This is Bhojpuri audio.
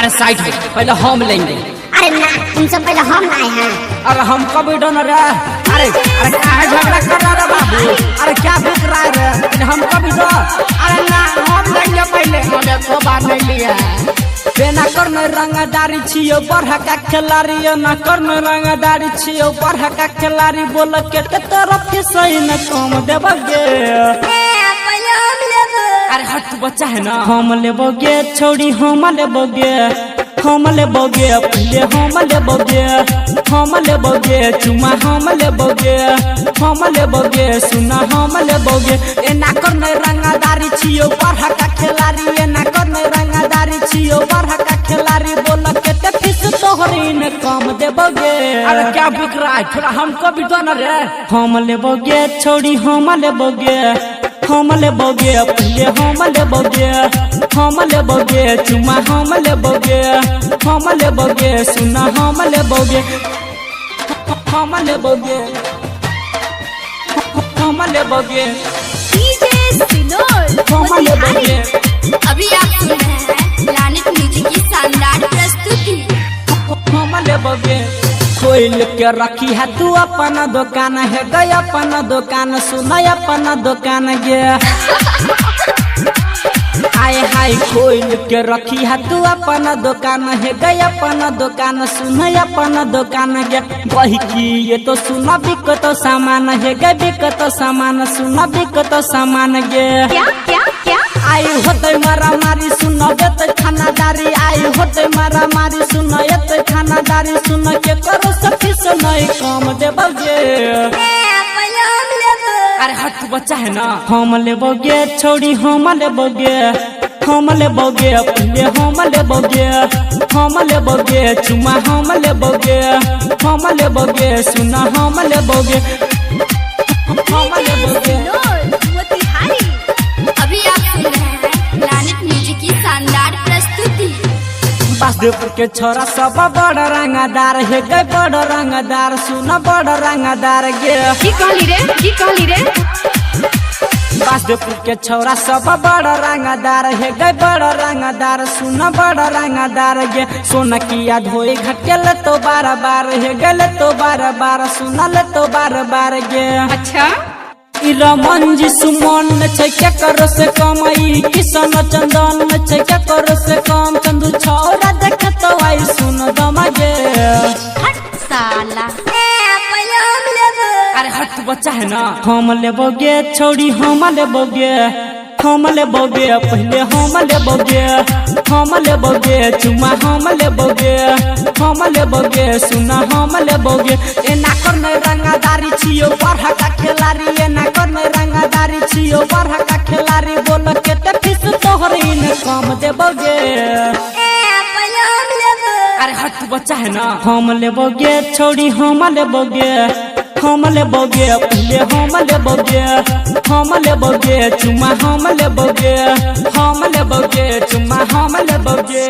अरे साइड हो, पहले हम लेंगे। अरे ना, तुमसे पहले हम आए हैं। अरे हम कब डोनर है? अरे अरे क्या झगड़ा कर रहा है बाबू? अरे क्या बिक रहा है? हम कब दो? अरे ना, हम लेंगे पहले, हमने तो बात नहीं लिया। बेना करने रंगदारी छियो बढ़ा का खिलाड़ी, ना करने रंगदारी छियो बढ़ा का खिलाड़ी। बोल के तरफ के सही न कम देबगे। अरे हट, तू बच्चा है ना। हम लेबोगे छोड़ी, हम लेबोगे, हम लेबोगे पहले, हम लेबोगे, हम लेबोगे चुमा, हम लेबोगे, हम लेबोगे सुना, हम लेबोगे। ए ना करने रंगदारी छियो बढ़ा का खिलाड़ी, ए ना करने रंगदारी छियो बढ़ा का खिलाड़ी। बोल के ते फीस तोहरी ने कम देबोगे। अरे क्या बिक रहा है? थोड़ा हमको भी दो ना रे। हम लेबोगे छोड़ी, हम लेबोगे, हम लेबोगे पहले, हम लेबोगे, हम लेबोगे चुमा, हम लेबोगे, हम लेबोगे सुना, हम लेबोगे, हम लेबोगे, हम लेबोगे, हम लेबोगे। अभी आप सुन रहे हैं लानित म्यूजिक की शानदार प्रस्तुति। हम लेबोगे खोल के रखी है तू अपना दुकान है गया, अपना दुकान सुना, अपना दुकान गे। आए हाय खोल के रखी है तू अपना दुकान है गया, अपना दुकान सुना, अपना दुकान गे। वही की ये तो सुना बिकत सामान है गे, बिकत सामान सुना, बिकत सामान गे। क्या क्या क्या आई होते मारा मारी सुनो बेते खानादारी, आई होते मारा मारी सुनो ये खानादारी। सुनो के करो सखी सुनो काम देबोगे। अरे हट, तू बच्चा है ना। हम लेबोगे छोड़ी, हम लेबोगे, हम लेबोगे पहले, हम लेबोगे, हम लेबोगे चुमा, हम लेबोगे, हम लेबोगे सुना, हम लेबोगे, हम लेबोगे। अभी आप सुन रहे हैं लानित म्यूजिक की शानदार प्रस्तुति। बासुदेव के छोरा सब बड़ रंगदार है गे, बड़ रंगदार सुना, बड़ रंगदार गे। की कहली रे, की कहली रे। बासुदेव के छोरा सब बड़ रंगदार है गे, बड़ रंगदार सुना, बड़ रंगदार गे। सोना किया धोई घटल तो बार बार है गल तो बार बार सुना, ले तो बार बार गे। अच्छा रमन जी सुमन छै क्या करो से कम, ई किशन चंदन छै क्या करो से कम। चंदू छोरा देख तो आई सुन दमगे। हट साला। अरे हट, तू बच्चा है ना। हम लेबोगे छोड़ी, हम लेबोगे, हम लेबोगे पहले, हम लेबोगे, हम लेबोगे चुमा, हम लेबोगे, हम लेबोगे सुना, हम लेबोगे। ए ना करने रंगदारी छियो बढ़ा का खिलाड़ी, ए ना करने रंगदारी छियो बढ़ा का खिलाड़ी। बोल के ते फीस तोहरी ने कम देबोगे। अरे हट, तू बच्चा है ना। हम लेबोगे छोड़ी, हम लेबोगे, हम लेबोगे पहले, हम लेबोगे, हम लेबोगे चुमा, हम लेबोगे, हम लेबोगे चुमा, हम लेबोगे।